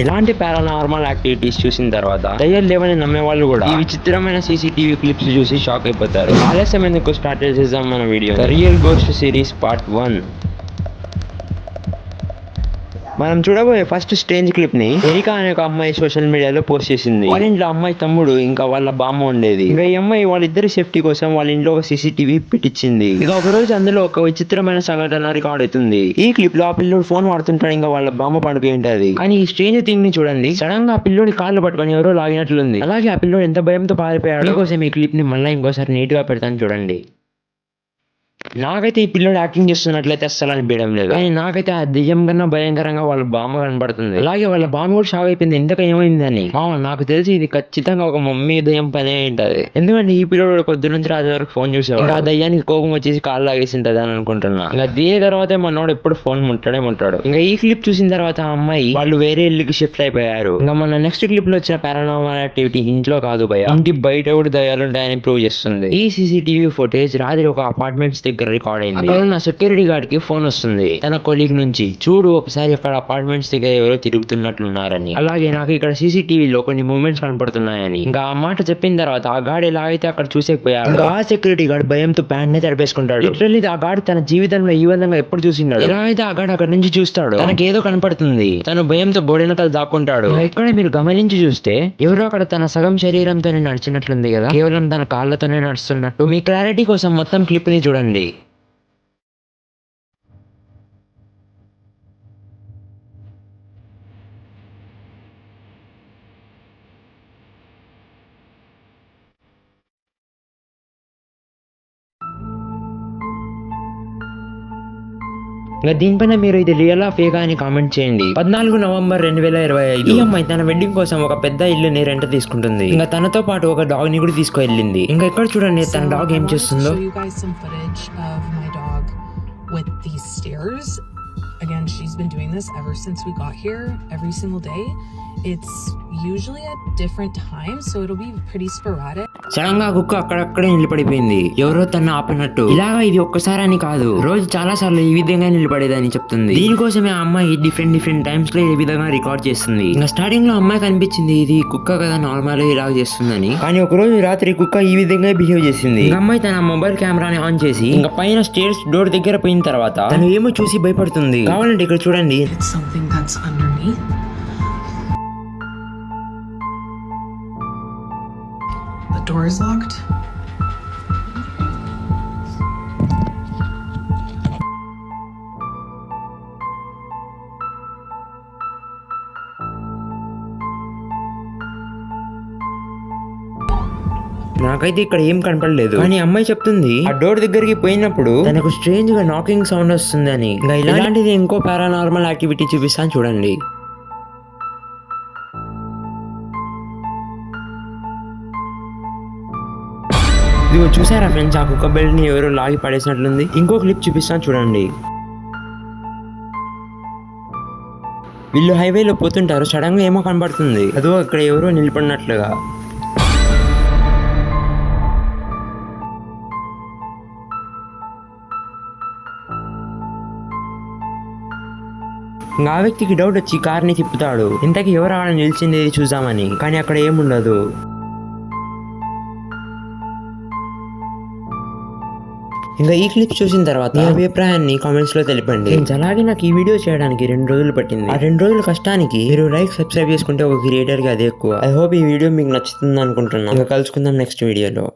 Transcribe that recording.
ఎలాంటి paranormal activities చూసిన తర్వాత దయ్యాలు లేవని నమ్మే వాళ్ళు కూడా ఈ విచిత్రమైన సీసీటీవీ క్లిప్స్ చూసి షాక్ అయిపోతారు. ఆలస్యం ఎందుకు, స్టార్ట్ చేసేద్దాం మన video. Real ghost series part 1. మనం చూడబోయే ఫస్ట్ స్ట్రేంజ్ క్లిప్ ని ఎరికా అనే ఒక అమ్మాయి సోషల్ మీడియాలో పోస్ట్ చేసింది. వాళ్ళ ఇంట్లో అమ్మాయి తమ్ముడు ఇంకా వాళ్ళ బామ్మ ఉండేది. ఇంకా ఈ అమ్మాయి వాళ్ళిద్దరి సేఫ్టీ కోసం వాళ్ళ ఇంట్లో ఒక సీసీటీవీ పెట్టించింది. ఇక ఒక రోజు అందులో ఒక విచిత్రమైన సంఘటన రికార్డ్ అవుతుంది. ఈ క్లిప్ లో ఆ పిల్లోడు ఫోన్ వాడుతుంటాడు, ఇంకా వాళ్ళ బామ్మ పడుకుని ఉంటది. కానీ ఈ స్ట్రేంజ్ థింగ్ ని చూడండి, సడన్ గా ఆ పిల్లోని కాళ్ళు పట్టుకొని ఎవరో లాగినట్లుంది. అలాగే ఆ పిల్లోడు ఎంత భయంతో పారిపోయాడు. మీకోసం ఈ క్లిప్ ని మళ్ళీ ఇంకోసారి నీట్ గా పెడతాను చూడండి. నాకైతే ఈ పిల్లడు యాక్టింగ్ చేస్తున్నట్లయితే అస్సలు అనిపించడం లేదు, కానీ నాకైతే ఆ దెయ్యం కన్నా భయంకరంగా వాళ్ళ బామ్మ కనబడుతుంది. అలాగే వాళ్ళ బామ్మ కూడా షాక్ అయిపోయింది ఎందుకు ఏమైందని. నాకు తెలిసి ఇది ఖచ్చితంగా ఒక మమ్మీ దయ్యం పనే ఉంటది. ఎందుకంటే ఈ పిల్లడు పొద్దు నుంచి రాత్రి వరకు ఫోన్ చూసేవాడు. ఆ దయ్యానికి కోపం వచ్చేసి కాళ్ళు లాగేసి ఉంటది అని అనుకుంటున్నా. ఇంకా దీని తర్వాతే మనోడు ఎప్పుడు ఫోన్ ముట్టాడు. ఇంకా ఈ క్లిప్ చూసిన తర్వాత ఆ అమ్మాయి వాళ్ళు వేరే ఇల్లుకి షిఫ్ట్ అయిపోయారు. ఇంకా మన నెక్స్ట్ క్లిప్ లో వచ్చిన పారానార్మల్ యాక్టివిటీ ఇంట్లో కాదు భయ, ఇంటి బయట కూడా దయ్యాలు ఉంటాయని ప్రూవ్ చేస్తుంది. ఈ సీసీటీవీ ఫుటేజ్ రాత్రి ఒక అపార్ట్మెంట్స్ దగ్గర రికార్డ్ అయింది. అక్కడ ఉన్న సెక్యూరిటీ గార్డ్ కి ఫోన్ వస్తుంది తన కొలీగ్ నుంచి, చూడు ఒకసారి అక్కడ అపార్ట్మెంట్స్ దగ్గర ఎవరో తిరుగుతున్నట్లున్నారని. అలాగే నాకు ఇక్కడ సీసీటీవీలో కొన్ని మూమెంట్స్ కనపడుతున్నాయని. ఇంకా ఆ మాట చెప్పిన తర్వాత ఆ గార్డ్ ఎలా అయితే అక్కడ చూసేకపోయాడు, ఆ సెక్యూరిటీ గార్డ్ భయంతో ప్యాంట్ ని తడిపేసుకుంటాడు. లిటరల్లీ ఆ గార్డ్ తన జీవితంలో ఈ విధంగా ఎప్పుడు చూసినాడు. ఎలా అయితే ఆ గార్డ్ అక్కడ నుంచి చూస్తాడు, తనకి ఏదో కనపడుతుంది. తను భయంతో బోడెనకలు దాక్కుంటాడు. ఇక్కడ మీరు గమనించి చూస్తే ఎవరో అక్కడ తన సగం శరీరంతోనే నడిచినట్లుంది కదా, కేవలం తన కాళ్ళతోనే నడుస్తున్నట్టు. మీ క్లారిటీ కోసం మొత్తం క్లిప్ ని చూడండి. ఇంకా దీనిపైన మీరు ఇది రియలా ఫేకా అని కామెంట్ చేయండి. 14 నవంబర్ 2025 ఈ అమ్మాయి తన వెడ్డింగ్ కోసం ఒక పెద్ద ఇల్లుని రెంట్ తీసుకుంటుంది. ఇంకా తనతో పాటు ఒక డాగ్ ని కూడా తీసుకెళ్ళింది. ఇంకా ఇక్కడ చూడండి తన డాగ్ ఏం చేస్తుందో. Again, she's been doing this ever since we got here, every single day. It's usually at different times, so it'll be pretty sporadic. Sudden గా కుక్క అక్కడక్కడే నిలబడిపోయింది, ఎవరో తన ఆపినట్టు. ఇలాగా ఇది ఒక్కసారి అని కాదు, రోజు చాలా సార్లు ఈ విధంగా నిలబడేదని చెప్తుంది. దీనికోసమే ఆ అమ్మాయి డిఫరెంట్ టైమ్స్ లో ఈ విధంగా రికార్డ్ చేస్తుంది. ఇంకా స్టార్టింగ్ లో అమ్మాయికి అనిపించింది ఇది కుక్క కదా, నార్మల్ ఇలా చేస్తుందని. కానీ ఒక రోజు రాత్రి కుక్క ఈ విధంగా బిహేవ్ చేసింది. అమ్మాయి తన మొబైల్ కెమెరాని ఆన్ చేసి ఇంకా పైన స్టేర్స్ డోర్ దగ్గర పోయిన తర్వాత తను ఏమో చూసి భయపడుతుంది. కావాలంటే ఇక్కడ చూడండి. It's something that's underneath. The door is locked. నాకైతే ఇక్కడ ఏం కనపడలేదు, కానీ అమ్మాయి చెప్తుంది ఆ డోర్ దగ్గరికి పోయినప్పుడు తనకు స్ట్రేంజ్ గా నాకింగ్ సౌండ్ వస్తుందని. ఇంకా ఇలాంటిది ఇంకో పారానార్మల్ యాక్టివిటీ చూపిస్తాను చూడండి. ఇదిగో చూసారా ఫ్రెండ్స్, ఆ కుక్క బెల్ట్ ని ఎవరో లాగి పడేసినట్లుంది. ఇంకో క్లిప్ చూపిస్తాను చూడండి. వీళ్ళు హైవేలో పోతుంటారు, సడన్ గా ఏమో కనబడుతుంది, అదో అక్కడ ఎవరో నిలబడినట్లుగా. ఆ వ్యక్తికి డౌట్ వచ్చి కార్ని తిప్పుతాడు, ఇంతకీ ఎవరు ఆడ నిలిచింది చూద్దామని. కానీ అక్కడ ఏముండదు. ఇంకా ఈ క్లిప్ చూసిన తర్వాత మీ అభిప్రాయాన్ని కామెంట్స్ లో తెలిపండి. అలాగే నాకు ఈ వీడియో చేయడానికి 2 రోజులు పట్టింది. ఆ 2 రోజుల కష్టానికి మీరు లైక్ సబ్స్క్రైబ్ చేసుకుంటే ఒక క్రియేటర్ గా అదే ఎక్కువ. ఐ హోప్ ఈ వీడియో మీకు నచ్చుతుంది అనుకుంటున్నాను. ఇంకా కలుసుకుందాం నెక్స్ట్ వీడియోలో.